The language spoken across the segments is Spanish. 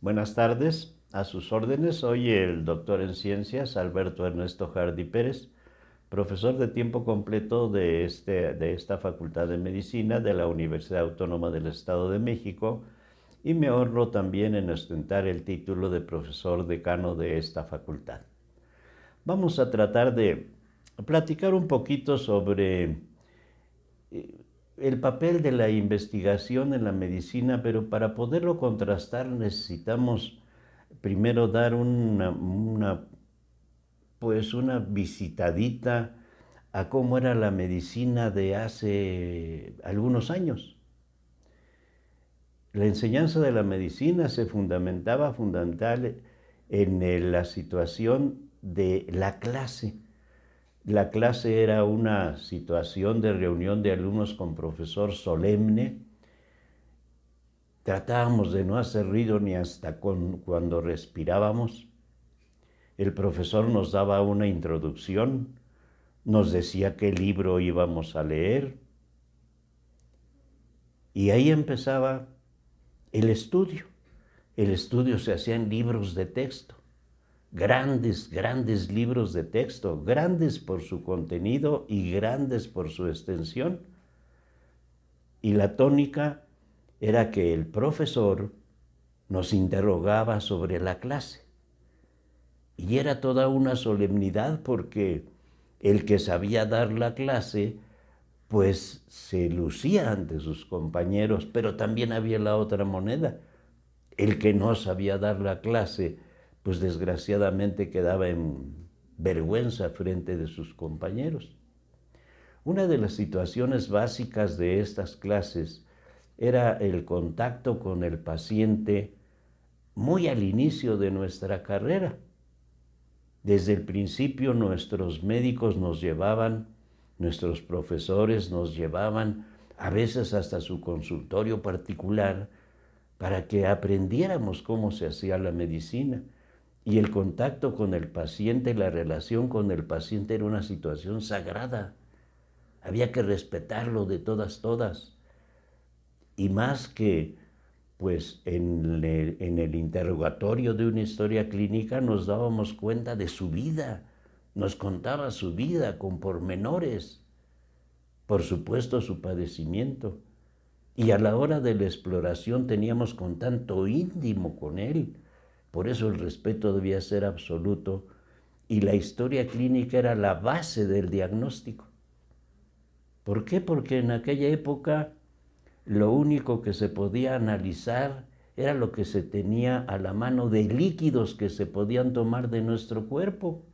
Buenas tardes, a sus órdenes. Soy el doctor en ciencias Alberto Ernesto Hardy Pérez, profesor de tiempo completo de esta Facultad de Medicina de la Universidad Autónoma del Estado de México, y me honro también en ostentar el título de profesor decano de esta facultad. Vamos a tratar de platicar un poquito sobre el papel de la investigación en la medicina, pero para poderlo contrastar necesitamos primero dar una visitadita a cómo era la medicina de hace algunos años. La enseñanza de la medicina se fundamentaba en la situación de la clase. La clase era una situación de reunión de alumnos con profesor solemne. Tratábamos de no hacer ruido ni hasta cuando respirábamos. El profesor nos daba una introducción, nos decía qué libro íbamos a leer, y ahí empezaba el estudio. El estudio se hacía en libros de texto, grandes, grandes libros de texto, grandes por su contenido y grandes por su extensión. Y la tónica era que el profesor nos interrogaba sobre la clase. Y era toda una solemnidad porque el que sabía dar la clase, pues se lucía ante sus compañeros, pero también había la otra moneda. El que no sabía dar la clase, pues desgraciadamente quedaba en vergüenza frente de sus compañeros. Una de las situaciones básicas de estas clases era el contacto con el paciente muy al inicio de nuestra carrera. Desde el principio nuestros médicos nos llevaban, nuestros profesores nos llevaban a veces hasta su consultorio particular para que aprendiéramos cómo se hacía la medicina. Y el contacto con el paciente, la relación con el paciente era una situación sagrada. Había que respetarlo de todas. Y más que, pues, en el interrogatorio de una historia clínica nos dábamos cuenta de su vida, nos contaba su vida con pormenores, por supuesto su padecimiento. Y a la hora de la exploración teníamos contacto íntimo con él. Por eso el respeto debía ser absoluto y la historia clínica era la base del diagnóstico. ¿Por qué? Porque en aquella época lo único que se podía analizar era lo que se tenía a la mano de líquidos que se podían tomar de nuestro cuerpo.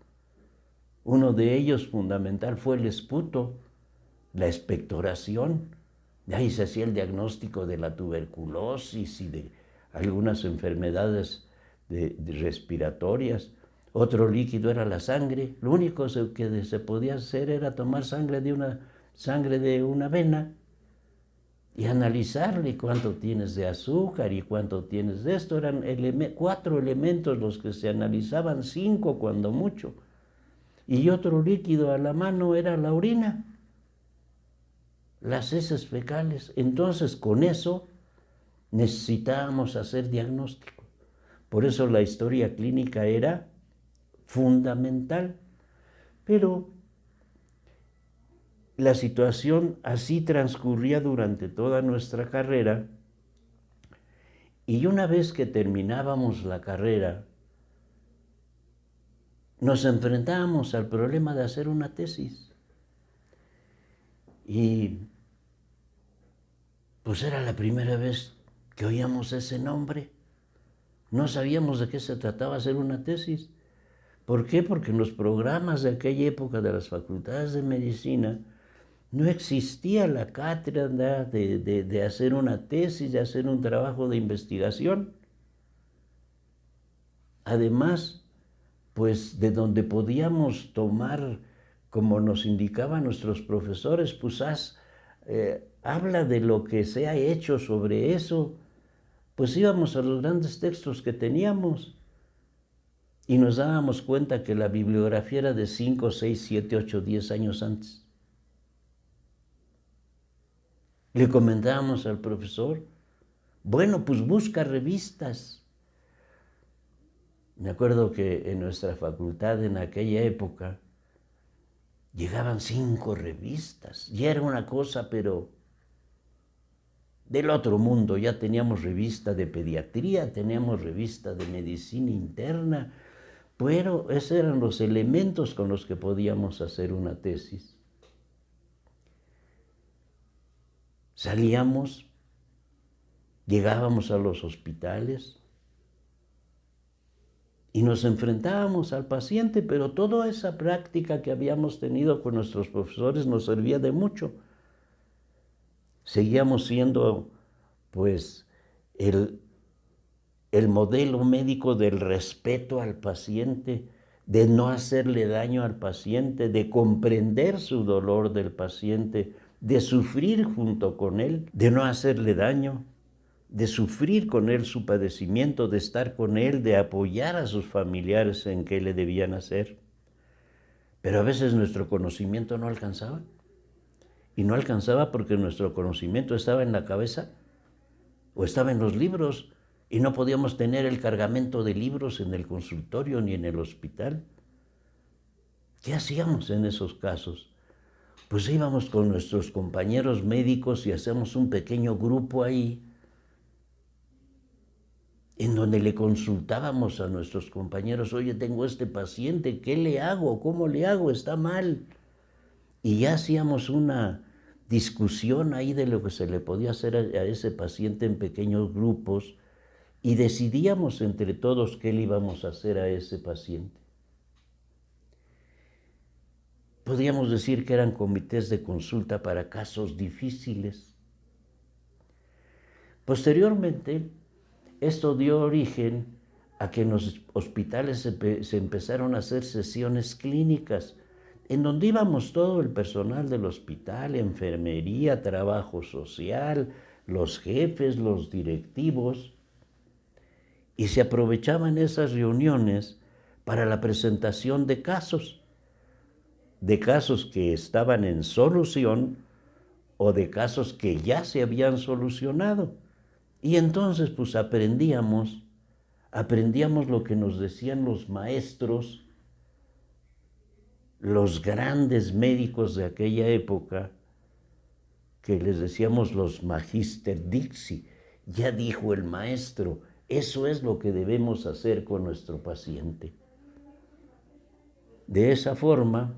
Uno de ellos fundamental fue el esputo, la expectoración. De ahí se hacía el diagnóstico de la tuberculosis y de algunas enfermedades respiratorias. Otro líquido era la sangre. Lo único que se podía hacer era tomar sangre de una vena y analizarle cuánto tienes de azúcar y cuánto tienes de esto. Eran 4 elementos los que se analizaban, 5 cuando mucho. Y otro líquido a la mano era la orina, las heces fecales. Entonces, con eso necesitábamos hacer diagnóstico. Por eso la historia clínica era fundamental. Pero la situación así transcurría durante toda nuestra carrera, y una vez que terminábamos la carrera, nos enfrentábamos al problema de hacer una tesis. Y pues era la primera vez que oíamos ese nombre. No sabíamos de qué se trataba hacer una tesis. ¿Por qué? Porque en los programas de aquella época de las facultades de medicina no existía la cátedra de hacer una tesis, de hacer un trabajo de investigación. Además, pues de donde podíamos tomar, como nos indicaban nuestros profesores, pues habla de lo que se ha hecho sobre eso. Pues íbamos a los grandes textos que teníamos y nos dábamos cuenta que la bibliografía era de 5, 6, 7, 8, 10 años antes. Le comentábamos al profesor, bueno, pues busca revistas, Me acuerdo que en nuestra facultad en aquella época llegaban 5 revistas y era una cosa, pero del otro mundo. Ya teníamos revista de pediatría, teníamos revista de medicina interna, pero esos eran los elementos con los que podíamos hacer una tesis. Salíamos, llegábamos a los hospitales y nos enfrentábamos al paciente, pero toda esa práctica que habíamos tenido con nuestros profesores nos servía de mucho. Seguíamos siendo, pues, el modelo médico del respeto al paciente, de no hacerle daño al paciente, de comprender su dolor del paciente, de sufrir junto con él, de no hacerle daño, de sufrir con él su padecimiento, de estar con él, de apoyar a sus familiares en qué le debían hacer. Pero a veces nuestro conocimiento no alcanzaba. Y no alcanzaba porque nuestro conocimiento estaba en la cabeza o estaba en los libros y no podíamos tener el cargamento de libros en el consultorio ni en el hospital. ¿Qué hacíamos en esos casos? Pues íbamos con nuestros compañeros médicos y hacíamos un pequeño grupo ahí en donde le consultábamos a nuestros compañeros: oye, tengo este paciente, ¿qué le hago? ¿Cómo le hago? Está mal. Y ya hacíamos una discusión ahí de lo que se le podía hacer a ese paciente en pequeños grupos y decidíamos entre todos qué le íbamos a hacer a ese paciente. Podríamos decir que eran comités de consulta para casos difíciles. Posteriormente, esto dio origen a que en los hospitales se empezaron a hacer sesiones clínicas, en donde íbamos todo el personal del hospital, enfermería, trabajo social, los jefes, los directivos, y se aprovechaban esas reuniones para la presentación de casos que estaban en solución o de casos que ya se habían solucionado. Y entonces pues aprendíamos lo que nos decían los maestros, los grandes médicos de aquella época, que les decíamos los magister dixi. Ya dijo el maestro, eso es lo que debemos hacer con nuestro paciente. De esa forma,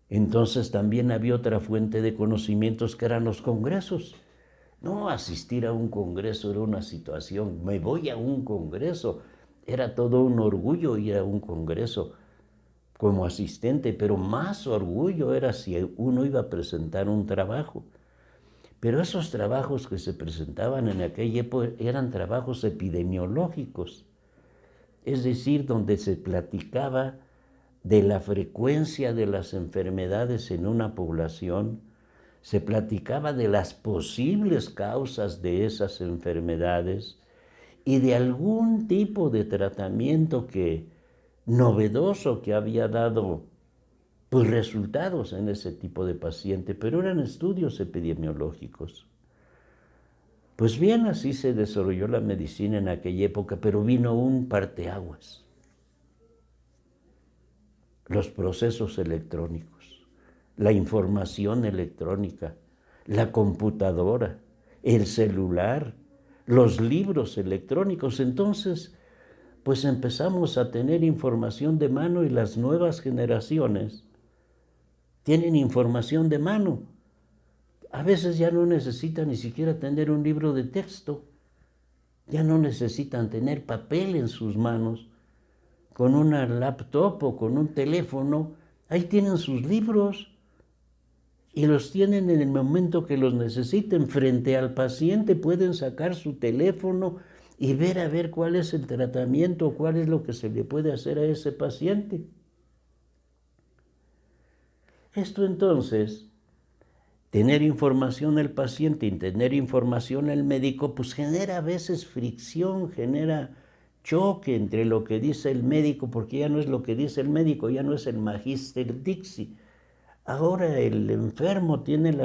entonces también había otra fuente de conocimientos que eran los congresos. No, asistir a un congreso era una situación, me voy a un congreso, era todo un orgullo ir a un congreso como asistente, pero más orgullo era si uno iba a presentar un trabajo. Pero esos trabajos que se presentaban en aquella época eran trabajos epidemiológicos, es decir, donde se platicaba de la frecuencia de las enfermedades en una población, se platicaba de las posibles causas de esas enfermedades y de algún tipo de tratamiento novedoso que había dado pues resultados en ese tipo de paciente, pero eran estudios epidemiológicos. Pues bien, así se desarrolló la medicina en aquella época, pero vino un parteaguas: los procesos electrónicos, la información electrónica, la computadora, el celular, los libros electrónicos. Entonces, pues empezamos a tener información de mano y las nuevas generaciones tienen información de mano. A veces ya no necesitan ni siquiera tener un libro de texto, ya no necesitan tener papel en sus manos. Con una laptop o con un teléfono, ahí tienen sus libros y los tienen en el momento que los necesiten. Frente al paciente pueden sacar su teléfono y ver a ver cuál es el tratamiento, cuál es lo que se le puede hacer a ese paciente. Esto entonces, tener información del paciente y tener información del médico, pues genera a veces fricción, genera choque entre lo que dice el médico, porque ya no es lo que dice el médico, ya no es el magister dixi. Ahora el enfermo tiene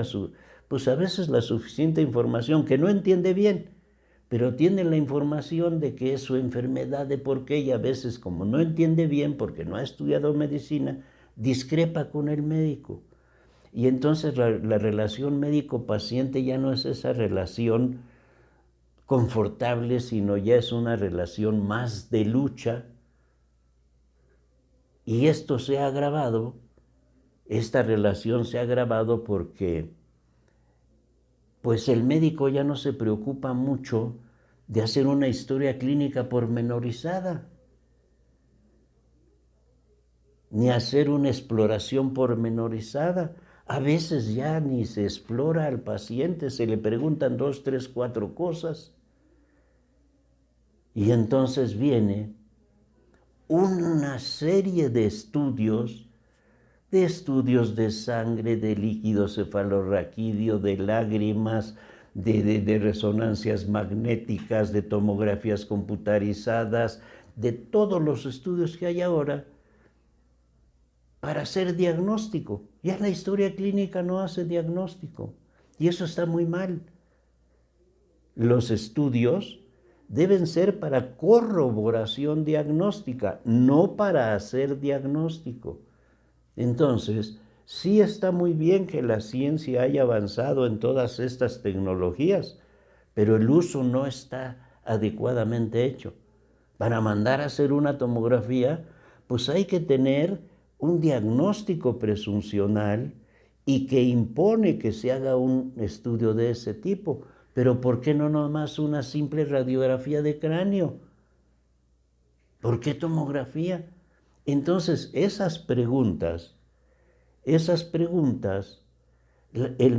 pues a veces la suficiente información que no entiende bien, pero tiene la información de que es su enfermedad, de por qué, y a veces, como no entiende bien, porque no ha estudiado medicina, discrepa con el médico. Y entonces la relación médico-paciente ya no es esa relación confortable, sino ya es una relación más de lucha. Y esto se ha agravado, esta relación se ha agravado porque pues el médico ya no se preocupa mucho de hacer una historia clínica pormenorizada, ni hacer una exploración pormenorizada. A veces ya ni se explora al paciente, se le preguntan 2, 3, 4 cosas. Y entonces viene una serie de estudios de sangre, de líquido cefalorraquídeo, de lágrimas, de resonancias magnéticas, de tomografías computarizadas, de todos los estudios que hay ahora para hacer diagnóstico. Ya la historia clínica no hace diagnóstico y eso está muy mal. Los estudios deben ser para corroboración diagnóstica, no para hacer diagnóstico. Entonces, sí está muy bien que la ciencia haya avanzado en todas estas tecnologías, pero el uso no está adecuadamente hecho. Para mandar a hacer una tomografía, pues hay que tener un diagnóstico presuncional y que impone que se haga un estudio de ese tipo. Pero ¿por qué no nomás una simple radiografía de cráneo? ¿Por qué tomografía? Entonces, esas preguntas, el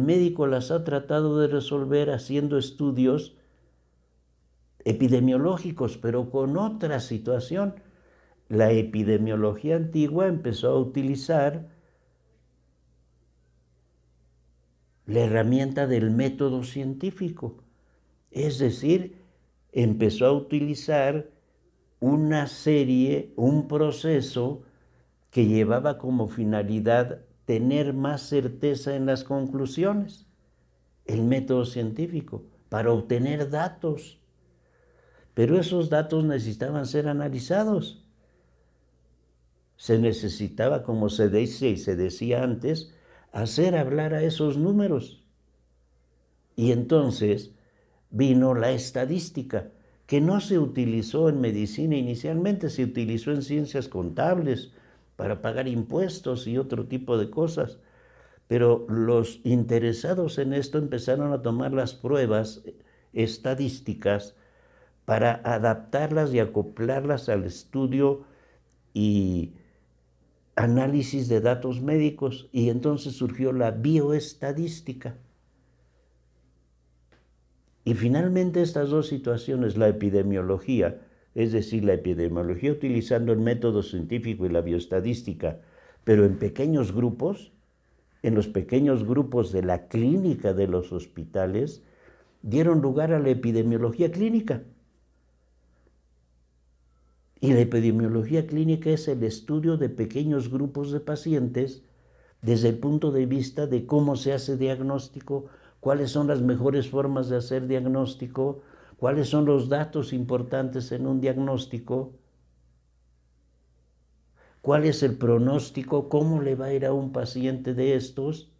médico las ha tratado de resolver haciendo estudios epidemiológicos, pero con otra situación. La epidemiología antigua empezó a utilizar la herramienta del método científico, es decir, empezó a utilizar una serie, un proceso que llevaba como finalidad tener más certeza en las conclusiones, el método científico, para obtener datos. Pero esos datos necesitaban ser analizados. Se necesitaba, como se dice y se decía antes, hacer hablar a esos números. Y entonces vino la estadística, que no se utilizó en medicina inicialmente, se utilizó en ciencias contables para pagar impuestos y otro tipo de cosas. Pero los interesados en esto empezaron a tomar las pruebas estadísticas para adaptarlas y acoplarlas al estudio y análisis de datos médicos, y entonces surgió la bioestadística. Y finalmente estas dos situaciones, la epidemiología, es decir, la epidemiología utilizando el método científico y la bioestadística, pero en pequeños grupos, en los pequeños grupos de la clínica de los hospitales, dieron lugar a la epidemiología clínica. Y la epidemiología clínica es el estudio de pequeños grupos de pacientes desde el punto de vista de cómo se hace diagnóstico, cuáles son las mejores formas de hacer diagnóstico, cuáles son los datos importantes en un diagnóstico, cuál es el pronóstico, cómo le va a ir a un paciente de estos,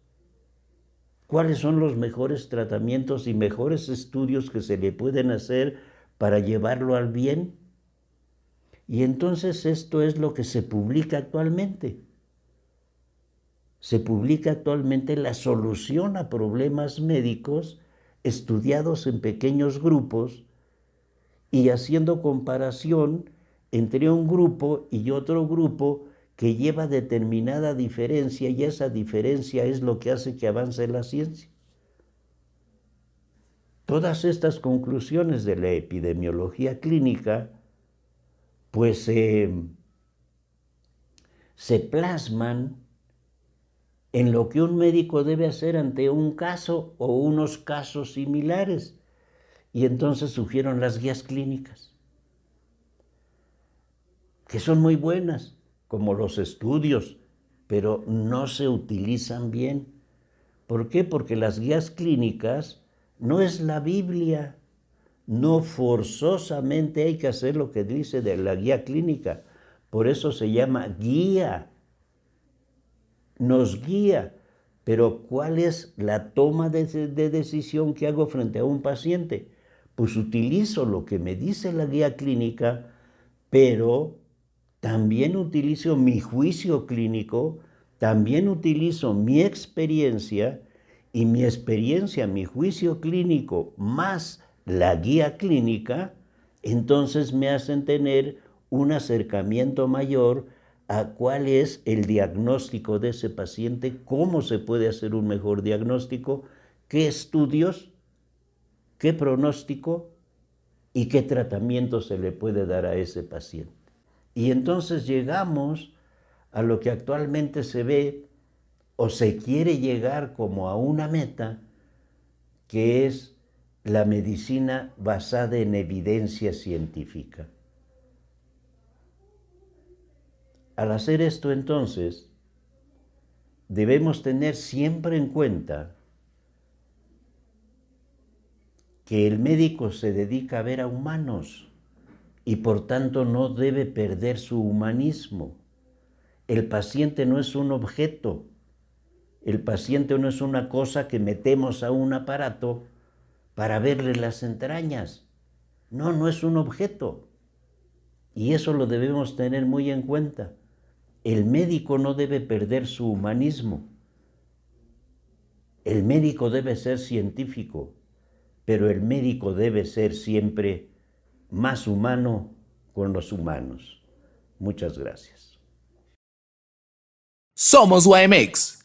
cuáles son los mejores tratamientos y mejores estudios que se le pueden hacer para llevarlo al bien. Y entonces esto es lo que se publica actualmente. Se publica actualmente la solución a problemas médicos estudiados en pequeños grupos y haciendo comparación entre un grupo y otro grupo que lleva determinada diferencia, y esa diferencia es lo que hace que avance la ciencia. Todas estas conclusiones de la epidemiología clínica pues se plasman en lo que un médico debe hacer ante un caso o unos casos similares. Y entonces surgieron las guías clínicas, que son muy buenas, como los estudios, pero no se utilizan bien. ¿Por qué? Porque las guías clínicas no es la Biblia, No forzosamente hay que hacer lo que dice de la guía clínica. Por eso se llama guía. Nos guía. Pero ¿cuál es la toma de decisión que hago frente a un paciente? Pues utilizo lo que me dice la guía clínica, pero también utilizo mi juicio clínico, también utilizo mi experiencia, y mi experiencia, mi juicio clínico, más la guía clínica, entonces me hacen tener un acercamiento mayor a cuál es el diagnóstico de ese paciente, cómo se puede hacer un mejor diagnóstico, qué estudios, qué pronóstico y qué tratamiento se le puede dar a ese paciente. Y entonces llegamos a lo que actualmente se ve o se quiere llegar como a una meta, que es la medicina basada en evidencia científica. Al hacer esto, entonces, debemos tener siempre en cuenta que el médico se dedica a ver a humanos y por tanto no debe perder su humanismo. El paciente no es un objeto, el paciente no es una cosa que metemos a un aparato para verle las entrañas. No, no es un objeto. Y eso lo debemos tener muy en cuenta. El médico no debe perder su humanismo. El médico debe ser científico, pero el médico debe ser siempre más humano con los humanos. Muchas gracias. Somos YMX.